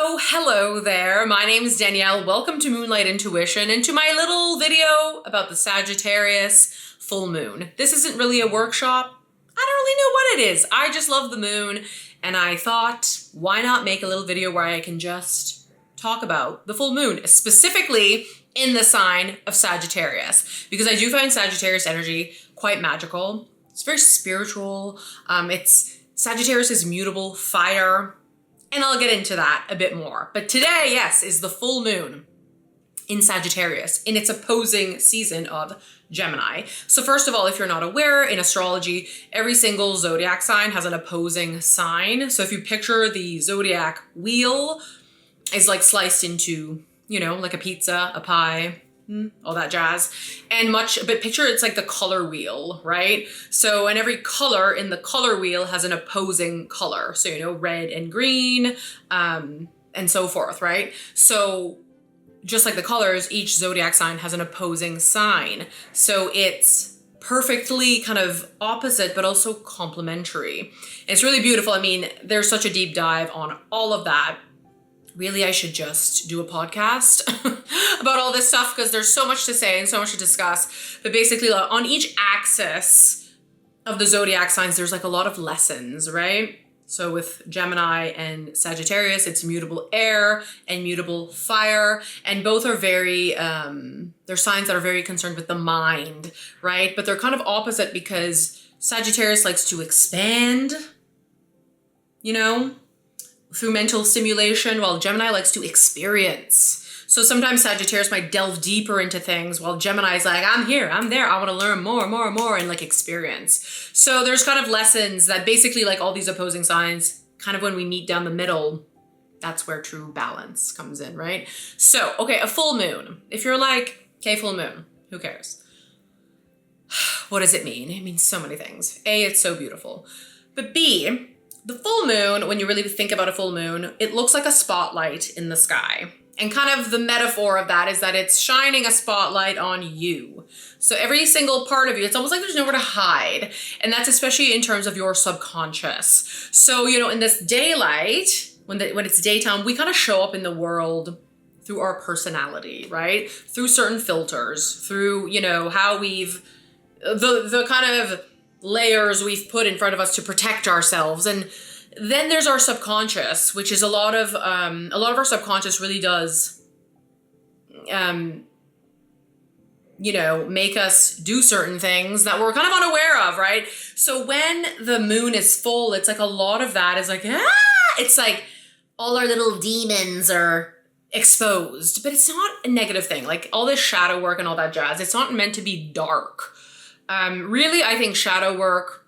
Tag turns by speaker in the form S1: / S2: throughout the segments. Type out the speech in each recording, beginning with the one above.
S1: So hello there, my name is Danielle. Welcome to Moonlight Intuition and to my little video about the Sagittarius full moon. This isn't really a workshop. I don't really know what it is. I just love the moon and I thought, why not make a little video where I can just talk about the full moon, specifically in the sign of Sagittarius, because I do find Sagittarius energy quite magical. It's very spiritual. Sagittarius is mutable fire. And I'll get into that a bit more. But today, yes, is the full moon in Sagittarius in its opposing season of Gemini. So first of all, if you're not aware, in astrology, every single zodiac sign has an opposing sign. So if you picture the zodiac wheel is like sliced into, like a pizza, a pie, all that jazz, but picture it's like the color wheel, right? So, and every color in the color wheel has an opposing color. So, red and green, and so forth, right? So just like the colors, each zodiac sign has an opposing sign. So it's perfectly kind of opposite, but also complementary. It's really beautiful. I mean, there's such a deep dive on all of that. Really, I should just do a podcast about all this stuff because there's so much to say and so much to discuss. But basically, on each axis of the zodiac signs, there's like a lot of lessons, right? So with Gemini and Sagittarius, it's mutable air and mutable fire. And both are they're signs that are very concerned with the mind, right? But they're kind of opposite because Sagittarius likes to expand, through mental stimulation, while Gemini likes to experience. So sometimes Sagittarius might delve deeper into things while Gemini's like, I'm here, I'm there, I want to learn more and like experience. So there's kind of lessons that basically like all these opposing signs, kind of when we meet down the middle, that's where true balance comes in, right? So, okay, a full moon. If you're like, okay, full moon, who cares? What does it mean? It means so many things. A, it's so beautiful. But B, the full moon, when you really think about a full moon, it looks like a spotlight in the sky. And kind of the metaphor of that is that it's shining a spotlight on you. So every single part of you, it's almost like there's nowhere to hide. And that's especially in terms of your subconscious. So, in this daylight, when it's daytime, we kind of show up in the world through our personality, right? Through certain filters, through, how the kind of layers we've put in front of us to protect ourselves. And then there's our subconscious, which is a lot of our subconscious really does, make us do certain things that we're kind of unaware of, right? So when the moon is full, it's like a lot of that is like, it's like all our little demons are exposed, but it's not a negative thing. Like all this shadow work and all that jazz, it's not meant to be dark. Really, I think shadow work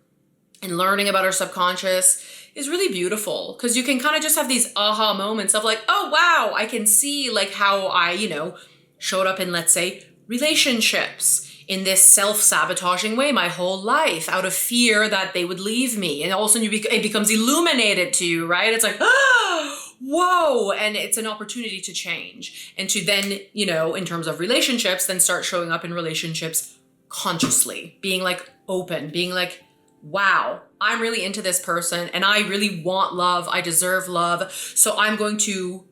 S1: and learning about our subconscious is really beautiful because you can kind of just have these aha moments of like, oh, wow, I can see like how I, showed up in, let's say, relationships in this self-sabotaging way my whole life out of fear that they would leave me. And all of a sudden it becomes illuminated to you, right? It's like, whoa, and it's an opportunity to change and to then, in terms of relationships, then start showing up in relationships consciously, being like open, being like, wow, I'm really into this person and I really want love. I deserve love. So I'm going to,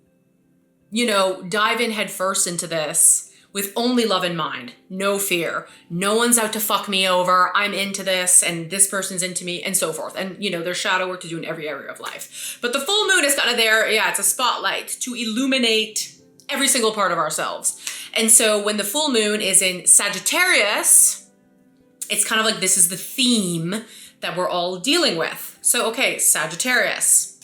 S1: dive in head first into this with only love in mind, no fear. No one's out to fuck me over. I'm into this and this person's into me and so forth. And, there's shadow work to do in every area of life. But the full moon is kind of there. Yeah, it's a spotlight to illuminate every single part of ourselves. And so when the full moon is in Sagittarius, it's kind of like this is the theme that we're all dealing with. So, okay, Sagittarius.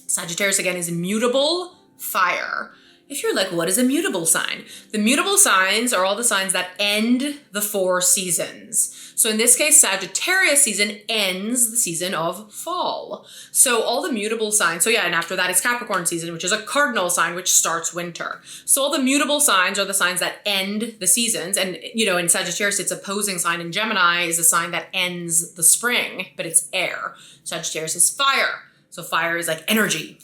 S1: Sagittarius, again, is mutable fire. If you're like, what is a mutable sign? The mutable signs are all the signs that end the 4 seasons. So in this case, Sagittarius season ends the season of fall. So all the mutable signs, and after that is Capricorn season, which is a cardinal sign, which starts winter. So all the mutable signs are the signs that end the seasons. And, in Sagittarius, its opposing sign in Gemini is a sign that ends the spring, but it's air. Sagittarius is fire. So fire is like energy,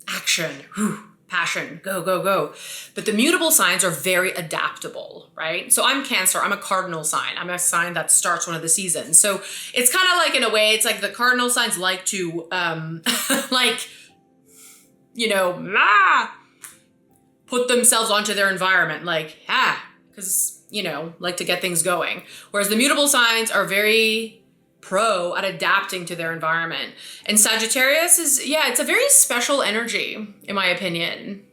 S1: action, passion, go, go, go. But the mutable signs are very adaptable, right? So I'm Cancer, I'm a cardinal sign. I'm a sign that starts one of the seasons. So it's kind of like, in a way, it's like the cardinal signs like to, put themselves onto their environment, like, because, like to get things going. Whereas the mutable signs are very pro at adapting to their environment. And Sagittarius is, it's a very special energy, in my opinion.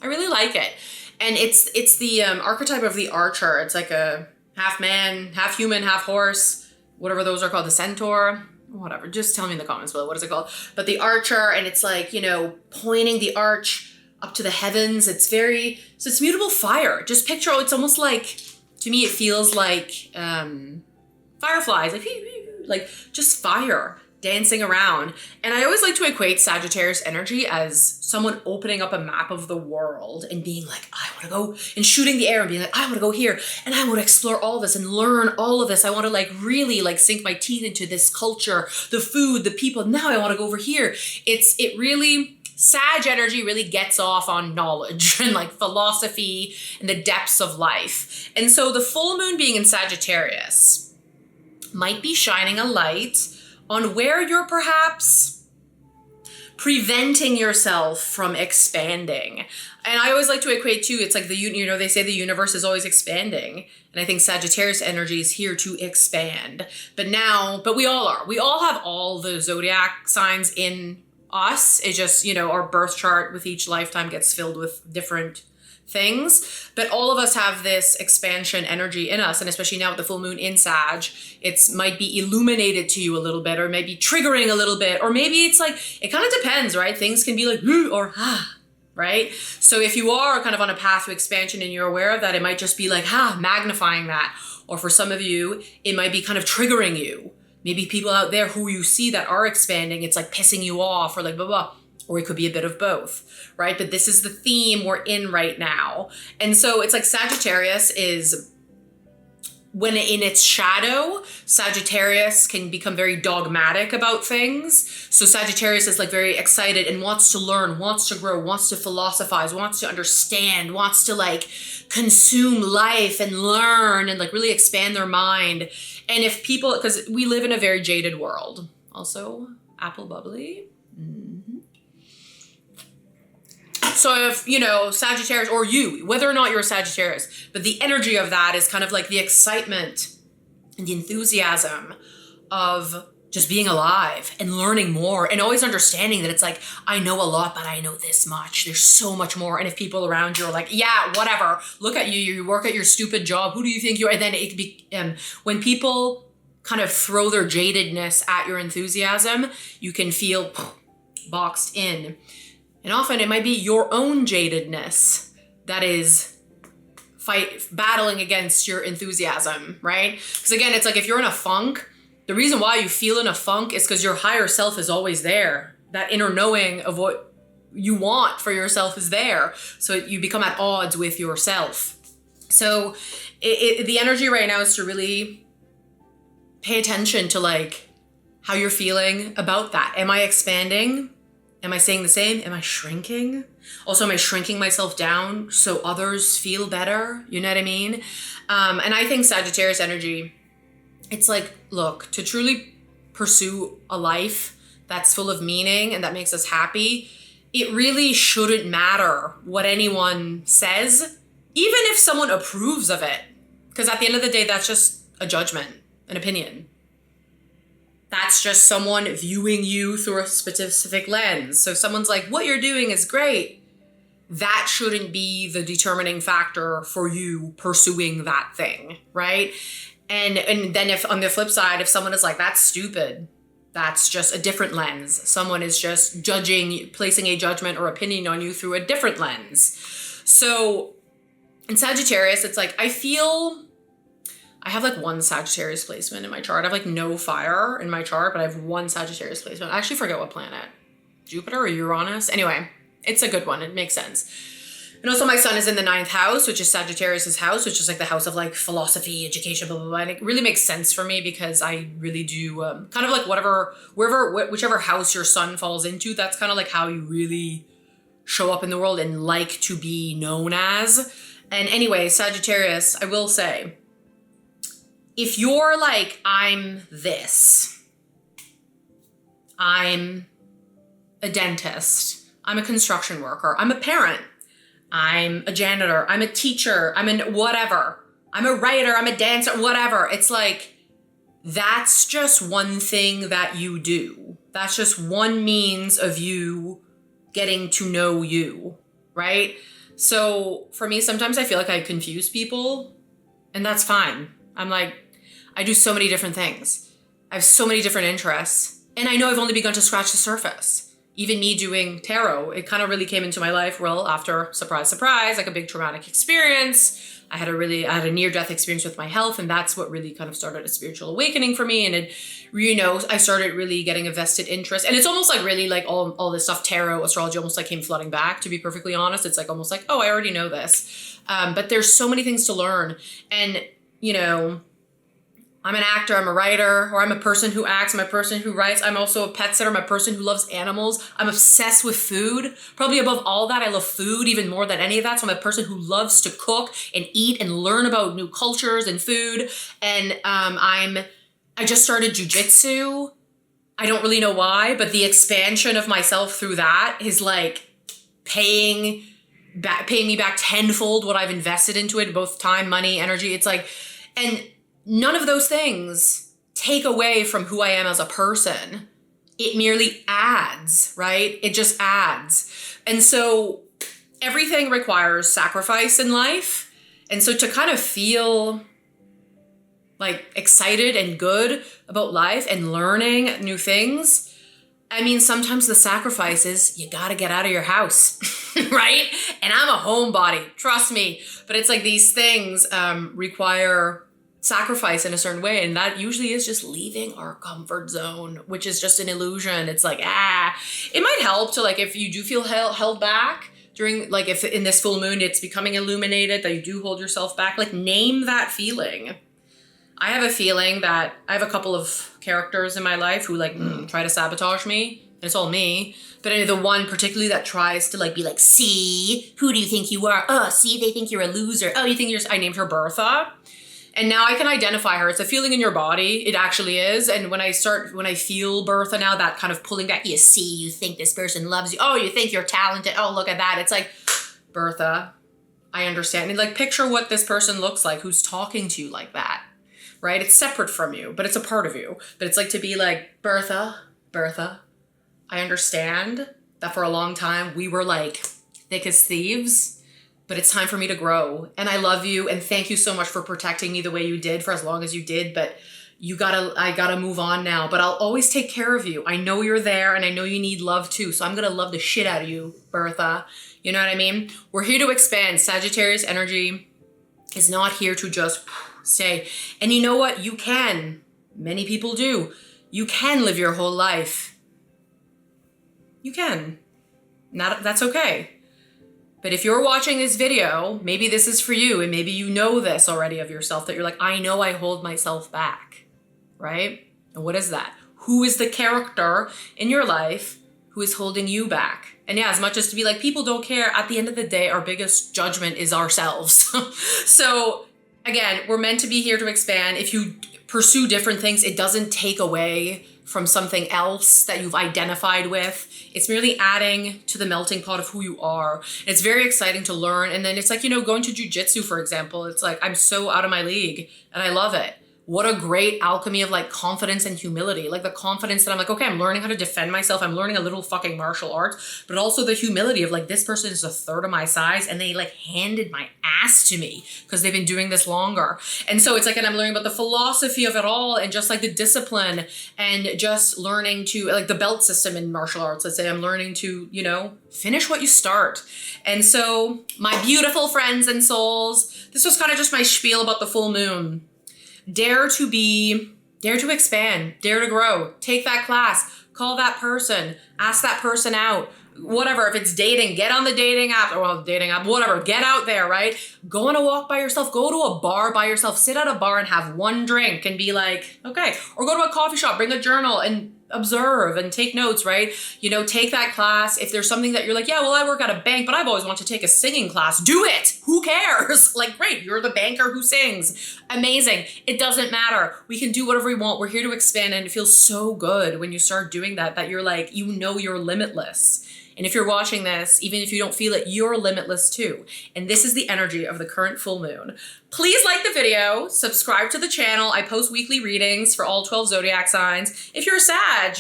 S1: I really like it. And it's the archetype of the archer. It's like a half man, half human, half horse, whatever those are called, the centaur, whatever. Just tell me in the comments below, what is it called? But the archer, and it's like, pointing the arch up to the heavens. So it's mutable fire. Just picture, it's almost like, to me, it feels like fireflies, like just fire dancing around. And I always like to equate Sagittarius energy as someone opening up a map of the world and being like, I want to go, and shooting the air and being like, I want to go here and I want to explore all this and learn all of this. I want to really sink my teeth into this culture, the food, the people. Now I want to go over here. Sag energy really gets off on knowledge and philosophy and the depths of life. And so the full moon being in Sagittarius might be shining a light on where you're perhaps preventing yourself from expanding. And I always like to equate too, it's like they say the universe is always expanding. And I think Sagittarius energy is here to expand. But we all are. We all have all the zodiac signs in us. It just, our birth chart with each lifetime gets filled with different things, but all of us have this expansion energy in us. And especially now with the full moon in Sag, might be illuminated to you a little bit, or maybe triggering a little bit, or maybe it's it kind of depends, right? Things can be or right? So if you are kind of on a path to expansion and you're aware of that, it might just be magnifying that. Or for some of you, it might be kind of triggering you. Maybe people out there who you see that are expanding, it's pissing you off, or blah, blah. Or it could be a bit of both, right? But this is the theme we're in right now. And so it's Sagittarius is, when in its shadow, Sagittarius can become very dogmatic about things. So Sagittarius is very excited and wants to learn, wants to grow, wants to philosophize, wants to understand, wants to consume life and learn and really expand their mind. And if people, because we live in a very jaded world. Also, apple bubbly. So if, Sagittarius, or you, whether or not you're a Sagittarius, but the energy of that is kind of the excitement and the enthusiasm of just being alive and learning more, and always understanding that it's I know a lot, but I know this much. There's so much more. And if people around you are yeah, whatever, look at you, you work at your stupid job. Who do you think you are? And then it could be, when people kind of throw their jadedness at your enthusiasm, you can feel boxed in. And often it might be your own jadedness that is battling against your enthusiasm, right? Because again, it's if you're in a funk, the reason why you feel in a funk is because your higher self is always there. That inner knowing of what you want for yourself is there. So you become at odds with yourself. So the energy right now is to really pay attention to how you're feeling about that. Am I expanding? Am I staying the same? Am I shrinking? Also, am I shrinking myself down so others feel better? You know what I mean? And I think Sagittarius energy, it's look, to truly pursue a life that's full of meaning and that makes us happy, it really shouldn't matter what anyone says, even if someone approves of it. Because at the end of the day, that's just a judgment, an opinion. That's just someone viewing you through a specific lens. So someone's what you're doing is great. That shouldn't be the determining factor for you pursuing that thing, right? And then if on the flip side, if someone is that's stupid, that's just a different lens. Someone is just judging, placing a judgment or opinion on you through a different lens. So in Sagittarius, it's I have one Sagittarius placement in my chart. I have no fire in my chart, but I have one Sagittarius placement. I actually forget what planet. Jupiter or Uranus? Anyway, it's a good one. It makes sense. And also my sun is in the 9th house, which is Sagittarius's house, which is the house of philosophy, education, blah, blah, blah. And it really makes sense for me because I really do kind of whichever house your sun falls into, that's kind of how you really show up in the world and to be known as. And anyway, Sagittarius, I will say, if you're I'm this, I'm a dentist, I'm a construction worker. I'm a parent. I'm a janitor. I'm a teacher. I'm a whatever. I'm a writer. I'm a dancer, whatever. It's like, that's just one thing that you do. That's just one means of you getting to know you, right? So for me, sometimes I feel like I confuse people, and that's fine. I'm like, I do so many different things. I have so many different interests, and I know I've only begun to scratch the surface. Even me doing tarot, it kind of really came into my life, well, after, surprise, surprise, like a big traumatic experience. I had a near-death experience with my health, and that's what really kind of started a spiritual awakening for me. And it, I started really getting a vested interest. And it's almost like really like all this stuff, tarot, astrology, almost like came flooding back, to be perfectly honest. It's like almost like, oh, I already know this. But there's so many things to learn. And, I'm an actor, I'm a writer, or I'm a person who acts, I'm a person who writes. I'm also a pet sitter, I'm a person who loves animals. I'm obsessed with food. Probably above all that, I love food even more than any of that. So I'm a person who loves to cook and eat and learn about new cultures and food. And I just started jujitsu. I don't really know why, but the expansion of myself through that is like paying me back tenfold what I've invested into it, both time, money, energy. It's like, and none of those things take away from who I am as a person. It merely adds, right? It just adds. And so everything requires sacrifice in life. And so to kind of feel like excited and good about life and learning new things, I mean, sometimes the sacrifice is you got to get out of your house, right? And I'm a homebody, trust me. But it's like these things require sacrifice in a certain way, and that usually is just leaving our comfort zone, which is just an illusion. It's like, it might help to, like, if you do feel held back during, like, if in this full moon it's becoming illuminated that you do hold yourself back, like, name that feeling. I have a feeling that I have a couple of characters in my life who like try to sabotage me, and it's all me. But the one particularly that tries to like be like, see, who do you think you are? Oh, see, they think you're a loser. Oh, you think I named her Bertha. And now I can identify her. It's a feeling in your body. It actually is. And when I feel Bertha now, that kind of pulling back, you see, you think this person loves you. Oh, you think you're talented. Oh, look at that. It's like, Bertha, I understand. And like, picture what this person looks like who's talking to you like that, right? It's separate from you, but it's a part of you. But it's like to be like, Bertha, I understand that for a long time we were like thick as thieves. But it's time for me to grow, and I love you, and thank you so much for protecting me the way you did for as long as you did, but I gotta move on now, but I'll always take care of you. I know you're there, and I know you need love too, so I'm gonna love the shit out of you, Bertha. You know what I mean? We're here to expand. Sagittarius energy is not here to just stay. And you know what? You can. Many people do. You can live your whole life. You can. That's okay. But if you're watching this video, maybe this is for you, and maybe you know this already of yourself, that you're like, I know I hold myself back, right? And what is that? Who is the character in your life who is holding you back? And yeah, as much as to be like, people don't care, at the end of the day, our biggest judgment is ourselves. So again, we're meant to be here to expand. If you pursue different things, it doesn't take away from something else that you've identified with. It's merely adding to the melting pot of who you are. And it's very exciting to learn. And then it's like, going to jujitsu, for example, it's like, I'm so out of my league and I love it. What a great alchemy of like confidence and humility. Like the confidence that I'm like, okay, I'm learning how to defend myself. I'm learning a little fucking martial arts, but also the humility of like, this person is a third of my size and they like handed my ass to me because they've been doing this longer. And so it's like, and I'm learning about the philosophy of it all and just like the discipline and just learning to like the belt system in martial arts. Let's say I'm learning to, finish what you start. And so my beautiful friends and souls, this was kind of just my spiel about the full moon. Dare to expand, dare to grow, take that class, call that person, ask that person out, whatever. If it's dating, get on the dating app, whatever, get out there, right? Go on a walk by yourself, go to a bar by yourself, sit at a bar and have one drink and be like, okay, or go to a coffee shop, bring a journal and observe and take notes, right? Take that class. If there's something that you're like, yeah, well, I work at a bank, but I've always wanted to take a singing class. Do it. Who cares? Like, great. You're the banker who sings. Amazing. It doesn't matter. We can do whatever we want. We're here to expand. And it feels so good when you start doing that you're like, you're limitless. And if you're watching this, even if you don't feel it, you're limitless too. And this is the energy of the current full moon. Please like the video, subscribe to the channel. I post weekly readings for all 12 zodiac signs. If you're a Sag,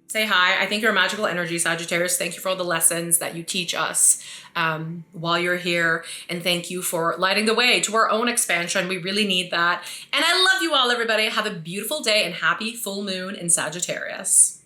S1: say hi. I think you're a magical energy, Sagittarius. Thank you for all the lessons that you teach us while you're here. And thank you for lighting the way to our own expansion. We really need that. And I love you all, everybody. Have a beautiful day and happy full moon in Sagittarius.